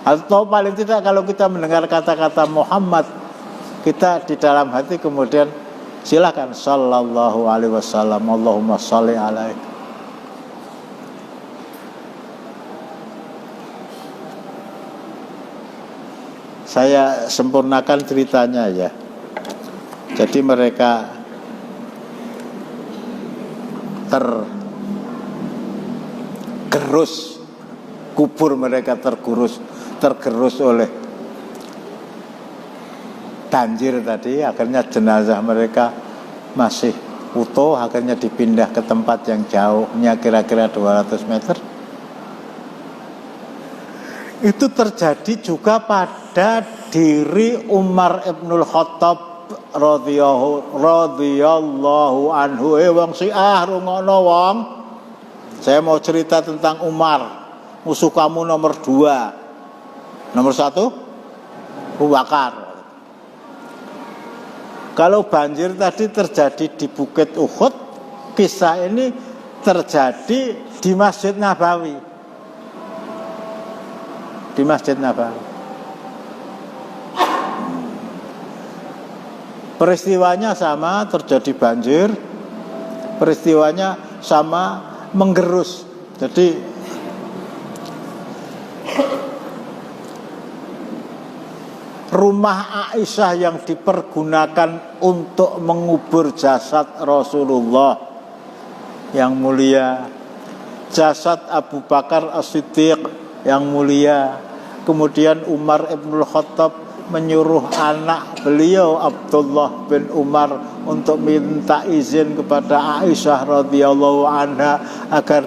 Atau paling tidak kalau kita mendengar kata-kata Muhammad, kita di dalam hati kemudian silakan sallallahu alaihi wasallam, Allahumma sholli alaihi. Saya sempurnakan ceritanya ya. Jadi mereka tergerus, kubur mereka tergerus oleh banjir tadi. Akhirnya jenazah mereka masih utuh, akhirnya dipindah ke tempat yang jauhnya kira-kira 200 meter. Itu terjadi juga pada diri Umar Ibnul Khattab radhiyallahu anhu. Wong Syiah rungokno wong. Saya mau cerita tentang Umar, musuh kamu nomor 2. Nomor 1 Abu Bakar. Kalau banjir tadi terjadi di Bukit Uhud, kisah ini terjadi di Masjid Nabawi. Di Masjid Nabawi. Peristiwanya sama, terjadi banjir. Peristiwanya sama, menggerus. Jadi rumah Aisyah yang dipergunakan untuk mengubur jasad Rasulullah yang mulia, jasad Abu Bakar As-Siddiq yang mulia, kemudian Umar Ibnul Khattab menyuruh anak beliau Abdullah bin Umar untuk minta izin kepada Aisyah radhiyallahu anha agar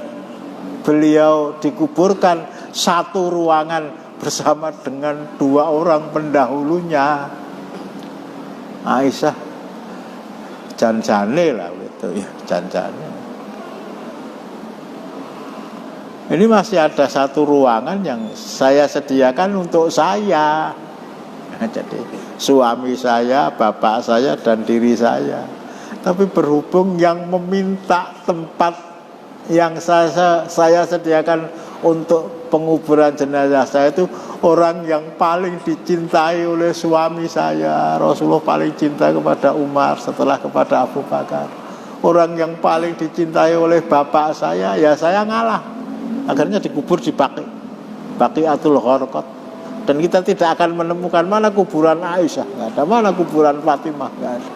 beliau dikuburkan satu ruangan bersama dengan 2 orang pendahulunya. Aisyah janjane lah gitu ya, janjane. Ini masih ada satu ruangan yang saya sediakan untuk saya. Nah, jadi suami saya, bapak saya, dan diri saya. Tapi berhubung yang meminta tempat yang saya sediakan untuk penguburan jenazah saya itu orang yang paling dicintai oleh suami saya. Rasulullah paling cinta kepada Umar, setelah kepada Abu Bakar. Orang yang paling dicintai oleh bapak saya, ya saya ngalah. Akhirnya dikubur di Baqiatul Gharqad. Dan kita tidak akan menemukan mana kuburan Aisyah, nggak ada, mana kuburan Fatimah, nggak ada.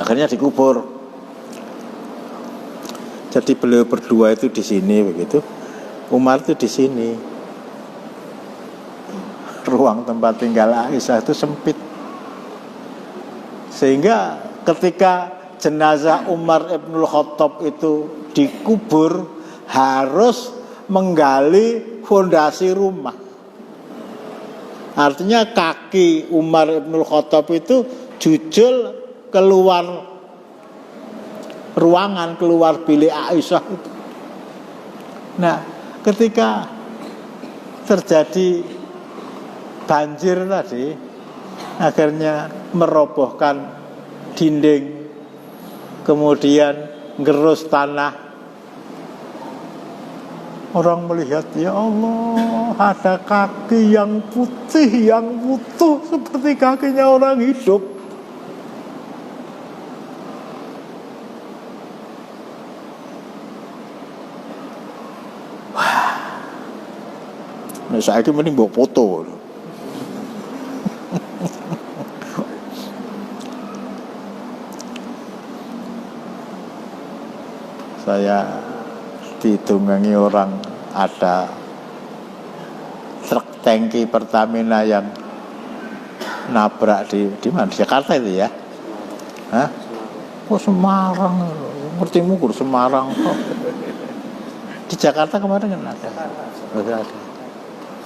Akhirnya dikubur. Jadi beliau berdua itu di sini begitu. Umar itu di sini. Ruang tempat tinggal Aisyah itu sempit. Sehingga ketika jenazah Umar Ibnul Khattab itu dikubur, harus menggali fondasi rumah. Artinya kaki Umar Ibnul Khattab itu jujul keluar ruangan, keluar bilik Aisyah itu. Nah, ketika terjadi banjir tadi, akhirnya merobohkan dinding, kemudian gerus tanah. Orang melihat, ya Allah, ada kaki yang putih, yang utuh seperti kakinya orang hidup. Wah, nah, saya ini mending bawa foto. Saya ditunggangi orang, ada truk tangki Pertamina yang nabrak di mana? Di Jakarta itu ya? Hah? Oh, Semarang, ngerti mukur Semarang. Oh. Di Jakarta kemarin kan ada. Ada.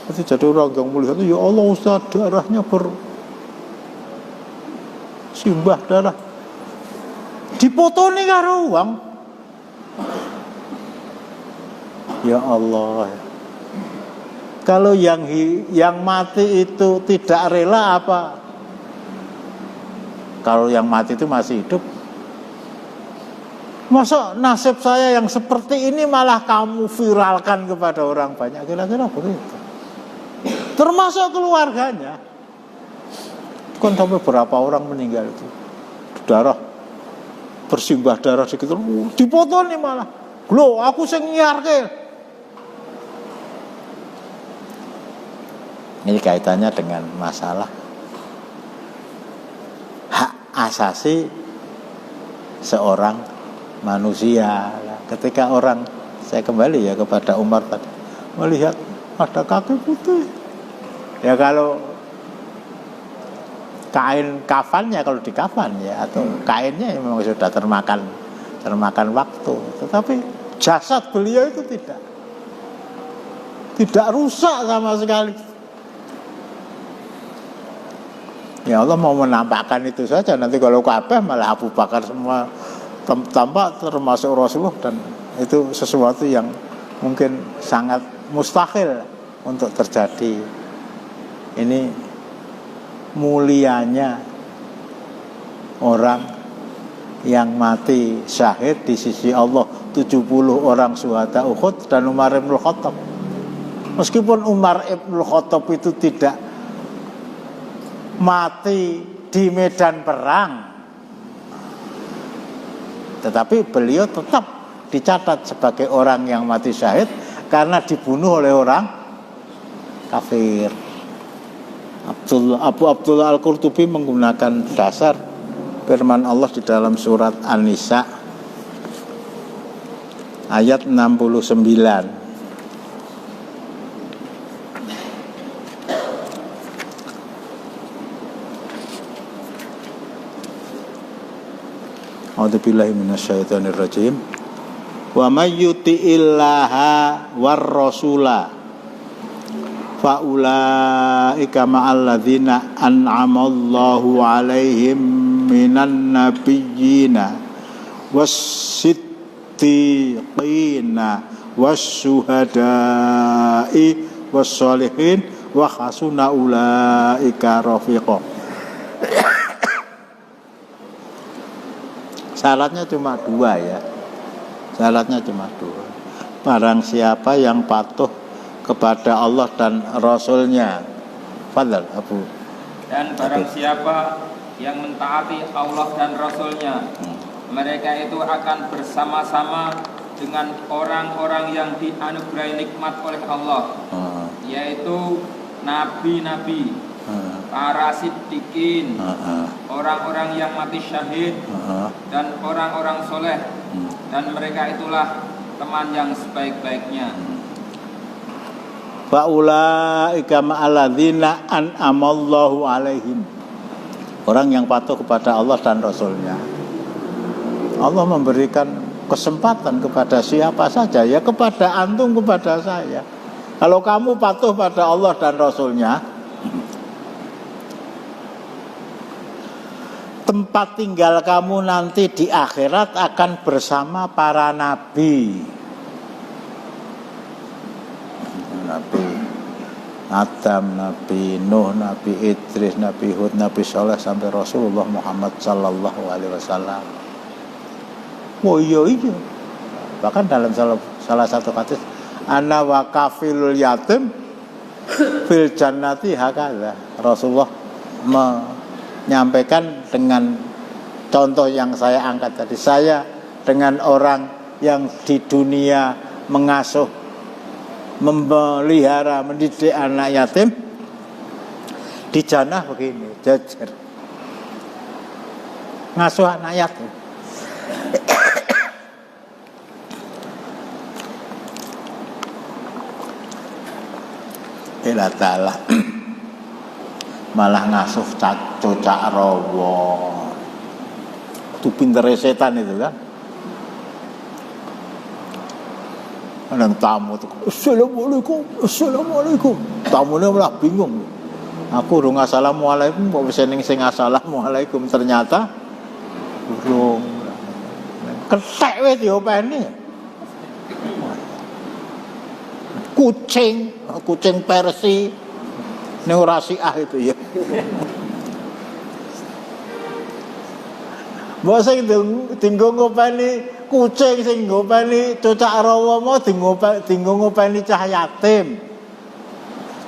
Itu jadi orang yang melihat, ya Allah Ustaz, darahnya bersimbah darah. Dipotoni karo uang. Ya Allah. Kalau yang mati itu tidak rela apa? Kalau yang mati itu masih hidup. Masa nasib saya yang seperti ini malah kamu viralkan kepada orang banyak? Kira-kira begitu. Termasuk keluarganya. Kan sampai berapa orang meninggal itu. Darah, bersimbah darah segitu. Dipotong nih malah. Loh, aku sing nyiarke. Ini kaitannya dengan masalah hak asasi seorang manusia. Ketika orang, saya kembali ya kepada Umar tadi, melihat ada kaki putih. Ya kalau kain kafannya, kalau di kafan ya, atau kainnya memang sudah termakan waktu. Tetapi jasad beliau itu tidak rusak sama sekali. Ya Allah mau menampakkan itu saja. Nanti kalau Ka'bah malah Abu Bakar semua tampak, termasuk Rasulullah, dan itu sesuatu yang mungkin sangat mustahil untuk terjadi. Ini mulianya orang yang mati syahid di sisi Allah, 70 orang syuhada Uhud dan Umar Ibnul Khattab. Meskipun Umar Ibnul Khattab itu tidak mati di medan perang, tetapi beliau tetap dicatat sebagai orang yang mati syahid karena dibunuh oleh orang kafir. Abu Abdullah Al-Qurtubi menggunakan dasar firman Allah di dalam surat An-Nisa ayat 69. A'udzubillahi minasyaitonirrajim. Wa may yuti'illaha war rasula fa ulaika ma'al ladzina an'amallahu 'alaihim minan nabiyyina was-siddiqina was-syuhada'i wal-salihin wa hasuna ulaika rafiqa. Wa dzalika al-fadlu minallah. Allahu yudkhilul man yasha'u fi rahmatihi. Wa may yuti'illah wa rasula fa ulaika ma'al ladzina an'amallahu 'alaihim minan nabiyyina was-siddiqina was-syuhada'i wal-salihin wa hasuna ulaika rafiqa. was-siddiqina was-syuhada'i was-sholihin wa hasuna ulaika rafiqa. Syaratnya cuma 2 ya. Syaratnya cuma 2. Barang siapa yang patuh kepada Allah dan Rasulnya. Fadhal Abu. Dan barang siapa yang mentaati Allah dan Rasulnya, mereka itu akan bersama-sama dengan orang-orang yang dianugerahi nikmat oleh Allah, yaitu nabi-nabi, para siddiqin, orang-orang yang mati syahid, dan orang-orang soleh, dan mereka itulah teman yang sebaik-baiknya. Faulaika ma'alladzina an'amallahu alaihim. Orang yang patuh kepada Allah dan Rasulnya. Allah memberikan kesempatan kepada siapa saja, ya kepada antum, kepada saya. Kalau kamu patuh pada Allah dan Rasulnya, tempat tinggal kamu nanti di akhirat akan bersama para nabi. Nabi Adam, Nabi Nuh, Nabi Idris, Nabi Hud, Nabi Saleh sampai Rasulullah Muhammad sallallahu alaihi wasallam. Oh iya. Bahkan dalam salah satu hadis, ana wa kafilul yatim fil jannati hakadha. Rasulullah menyampaikan dengan contoh yang saya angkat tadi. Saya dengan orang yang di dunia mengasuh, memelihara, mendidik anak yatim, di jannah begini, jajar ngasuh anak yatim. Allah Ta'ala malah ngasuh cocak rawa. Itu pinter setan itu kan. Ada tamu tuh, Assalamualaikum. Tamunya malah bingung. Aku urung assalamualaikum, kok bisa ning sing assalamualaikum, ternyata urung. Ketek wis diopeni. Kucing Persi ning ora siah itu ya. Mbok sing dinggo ngopeni kucing, sing ngopeni cocak rawa mau dinggo ngopeni cah yatim.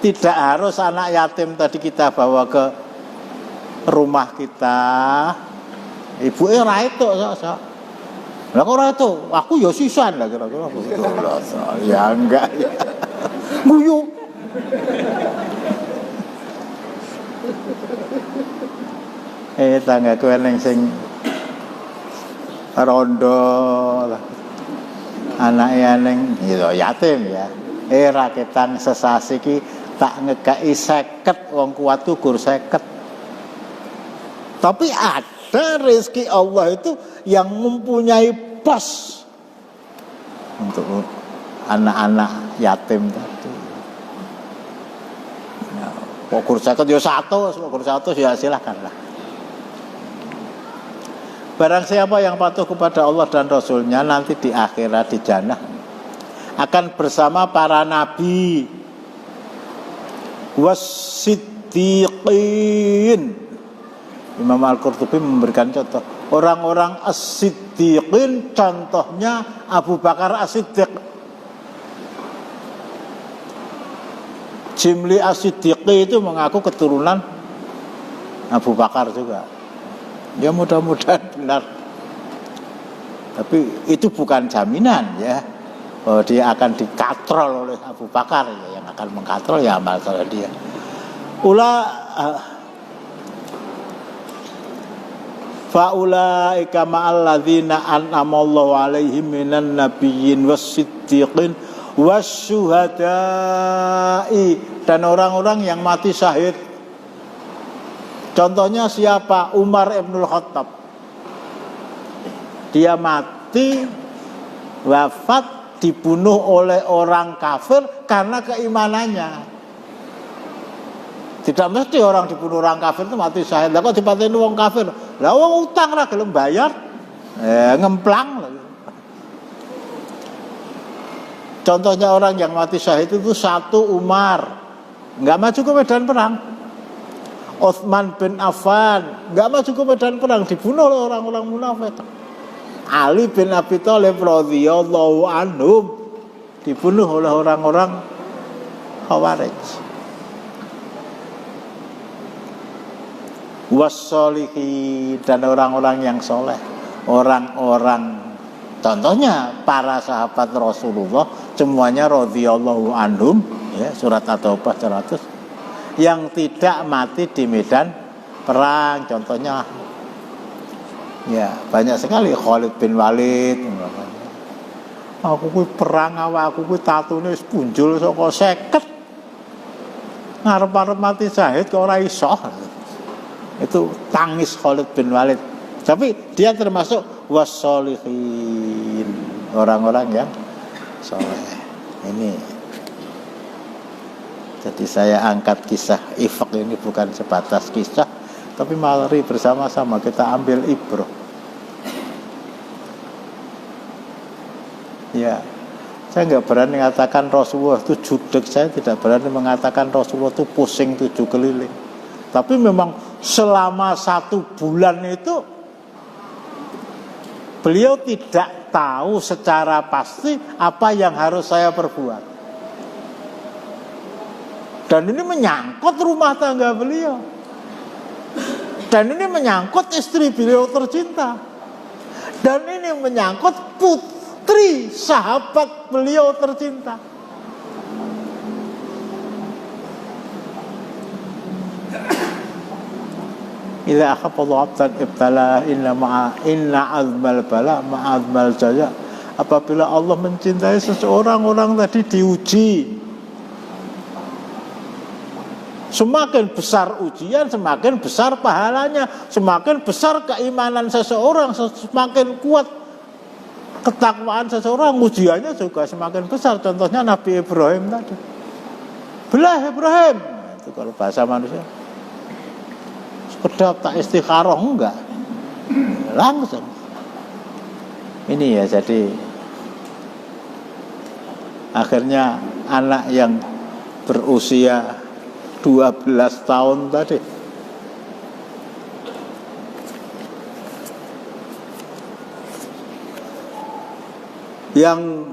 Tidak harus anak yatim tadi kita bawa ke rumah kita. Ibuke ora etuk sok-sok. Lah kok ora etuk? Aku ya sisan lah kira-kira. Ya enggak ya. Guyu. Tangga kowe ning sing rondo lah. Anake ning yatim ya. Raketan sesasi ki tak ngekei 50, wong kuat tugur 50. Tapi ada rezeki Allah itu yang mempunyai pos untuk anak-anak yatim tadi. Ya, pokur 50 ya 100 ya silakanlah. Barang siapa yang patuh kepada Allah dan Rasulnya nanti di akhirat di jannah akan bersama para nabi was-siddiqin. Imam Al-Qurtubi memberikan contoh orang-orang as-siddiqin, contohnya Abu Bakar as-Siddiq. Jimli as-Siddiqi itu mengaku keturunan Abu Bakar juga. Ya mudah-mudahan benar. Tapi itu bukan jaminan ya. Oh, dia akan dikatrol oleh Abu Bakar ya, yang akan mengkatrol ya amal soleh dia. Faulaika ma'alladzina an'amallahu alaihim minan nabiyyin was-siddiqin wasyuhada'i, dan orang-orang yang mati syahid. Contohnya siapa? Umar Ibnul Khattab. Dia mati, wafat, dibunuh oleh orang kafir karena keimanannya. Tidak mesti orang dibunuh orang kafir itu mati syahid. Lah kok dipateni wong kafir? Lah wong utang ra gelem bayar. Ngemplang lagi. Contohnya orang yang mati syahid itu satu Umar, nggak maju ke medan perang. Utsman bin Affan nggak maju ke medan perang, dibunuh oleh orang-orang munafik. Ali bin Abi Thalib radhiyallahu anhum dibunuh oleh orang-orang Khawarij. Wassolihin, dan orang-orang yang soleh, orang-orang contohnya para sahabat Rasulullah semuanya radhiyallahu anhum, ya, surat At-Taubah 100, yang tidak mati di medan perang. Contohnya ya banyak sekali. Khalid bin Walid, aku kuwi perang awakku kuwi tatune wis punjul saka 50, ngarep-arep mati syahid kok ora iso. Itu tangis Khalid bin Walid. Tapi dia termasuk wassolihin, orang-orang yang soleh. Ini jadi saya angkat kisah Ifak ini bukan sebatas kisah, tapi mari bersama-sama kita ambil ibrah. Ya, saya nggak berani mengatakan Rasulullah itu judes, saya tidak berani mengatakan Rasulullah itu pusing 7 keliling. Tapi memang selama 1 bulan itu beliau tidak tahu secara pasti apa yang harus saya perbuat. Dan ini menyangkut rumah tangga beliau. Dan ini menyangkut istri beliau tercinta. Dan ini menyangkut putri sahabat beliau tercinta. Idza akhafallahu 'abdan ibtala inna azmal bala ma'azmal jaya. Apabila Allah mencintai seseorang, orang tadi diuji. Semakin besar ujian, semakin besar pahalanya. Semakin besar keimanan seseorang, semakin kuat ketakwaan seseorang, ujiannya juga semakin besar. Contohnya Nabi Ibrahim tadi. Belah Ibrahim, itu kalau bahasa manusia. Sekedar tak istikharah enggak, langsung. Ini ya, jadi akhirnya anak yang berusia 12 tahun tadi yang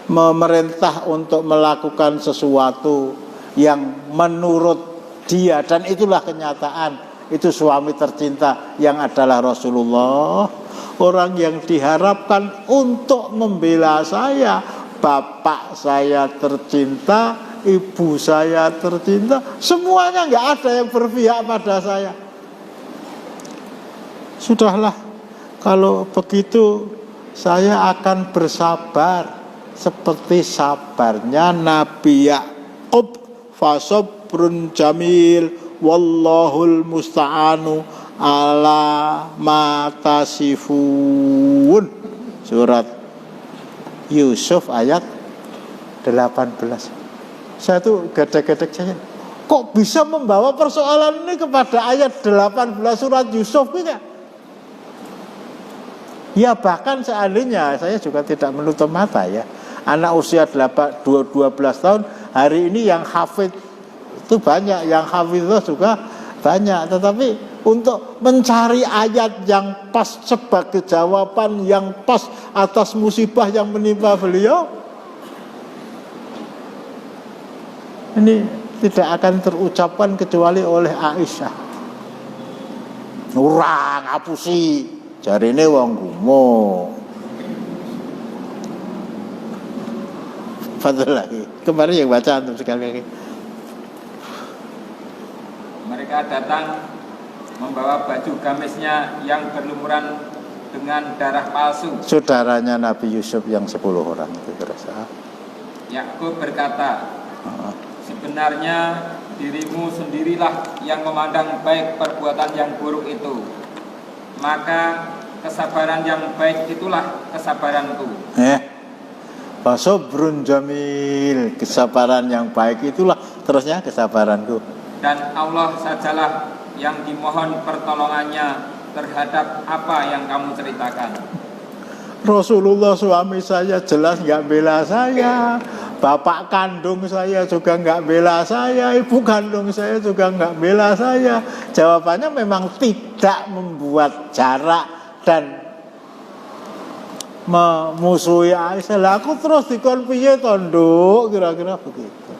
memerintah untuk melakukan sesuatu yang menurut dia, dan itulah kenyataan, itu suami tercinta yang adalah Rasulullah, orang yang diharapkan untuk membela saya, bapak saya tercinta, ibu saya tercinta, semuanya nggak ada yang berpihak pada saya. Sudahlah, kalau begitu saya akan bersabar seperti sabarnya Nabi Ya'qub, fasabrun jamil wallahul musta'anu ala ma tasifun. Surat Yusuf ayat 18. Saya tuh gedek-gedek saja, kok bisa membawa persoalan ini kepada ayat 18 surat Yusuf ini? Ya bahkan seandainya saya juga tidak menutup mata ya, anak usia 12 tahun hari ini yang hafid itu banyak, yang hafizah juga banyak. Tetapi untuk mencari ayat yang pas sebagai jawaban yang pas atas musibah yang menimpa beliau, ini tidak akan terucapkan kecuali oleh Aisyah. Ora ngapusi, jarine wong gumo. Fadl lagi. Kemarin yang baca antum sekali lagi. Mereka datang membawa baju gamisnya yang berlumuran dengan darah palsu. Saudaranya Nabi Yusuf yang 10 orang itu berasa. Yakub berkata, sebenarnya dirimu sendirilah yang memandang baik perbuatan yang buruk itu. Maka kesabaran yang baik itulah kesabaranku. Fasabrun jamil, kesabaran yang baik itulah terusnya kesabaranku. Dan Allah sajalah yang dimohon pertolongannya terhadap apa yang kamu ceritakan. Rasulullah suami saya jelas nggak bela saya, bapak kandung saya juga nggak bela saya, ibu kandung saya juga nggak bela saya. Jawabannya memang tidak membuat jarak dan memusuhi Aisyah. Lah aku terus dikon piye to, Nduk? Kira-kira begitu.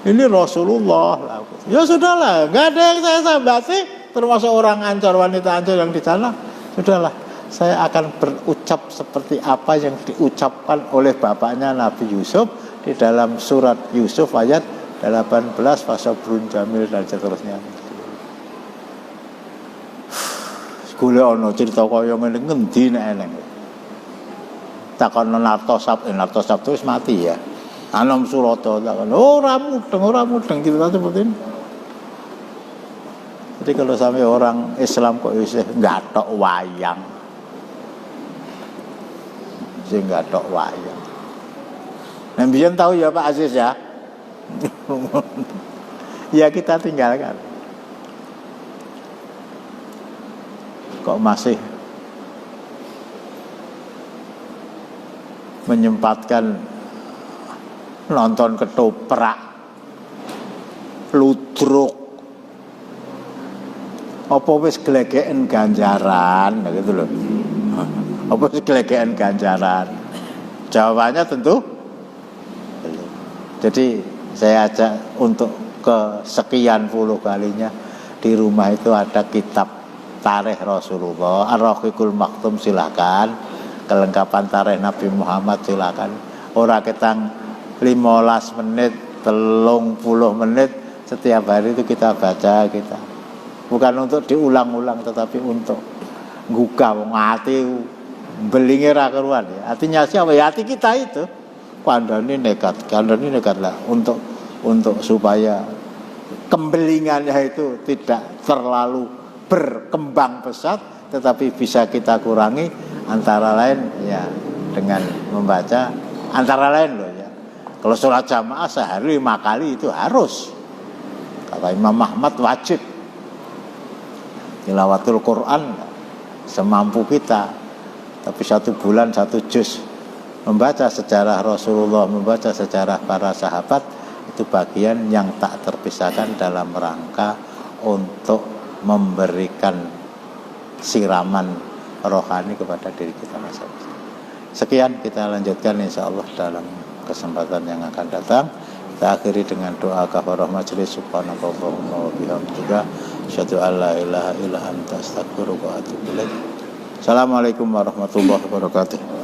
Ini Rasulullah lah. Ya sudahlah, nggak ada yang saya sambati, termasuk orang ancur, wanita ancur yang di sana. Sudahlah, saya akan berucap seperti apa yang diucapkan oleh bapaknya Nabi Yusuf di dalam surat Yusuf ayat 18, fasabrun jamil dan seterusnya. Gule ana cerita kaya ngene ngendi nek eneng. Takon Nartosab itu wis mati ya. Anom Surata takon, ora mudeng cerita seperti ini. Jadi kalau sampai orang Islam kok isih gathok wayang. Sing gathok wayang. Nah, mbiyen tahu ya Pak Aziz ya. Ya kita tinggalkan. Kok masih menyempatkan nonton ketoprak, ludruk, apa wis glegeken ganjaran, gitu loh. Apa wis glegeken ganjaran? Jawabannya tentu belum. Jadi saya ajak untuk kesekian puluh kalinya di rumah itu ada kitab tarikh Rasulullah, Ar-Rahiqul Maktum, silakan. Kelengkapan tarikh Nabi Muhammad silakan. Ora ketang 15 menit, 30 menit setiap hari itu kita baca kita. Bukan untuk diulang-ulang tetapi untuk gugah wong ati belinge ra keruan ya. Artinya siapa? Ya hati kita itu. Kandhane nekat lah untuk supaya kembelingannya itu tidak terlalu berkembang pesat tetapi bisa kita kurangi antara lain ya dengan membaca antara lain loh ya. Kalau sholat jamaah sehari 5 kali itu harus. Kata Imam Ahmad wajib. Tilawatul Quran semampu kita. Tapi 1 bulan 1 juz. Membaca sejarah Rasulullah, membaca sejarah para sahabat itu bagian yang tak terpisahkan dalam rangka untuk memberikan siraman rohani kepada diri kita masing-masing. Sekian, kita lanjutkan insyaallah dalam kesempatan yang akan datang. Kita akhiri dengan doa kafarah majelis. Subhanakallahumma wa bihamdika asyhadu an la ilaha illa anta astaghfiruka wa atubu ilaik. Assalamualaikum warahmatullahi wabarakatuh.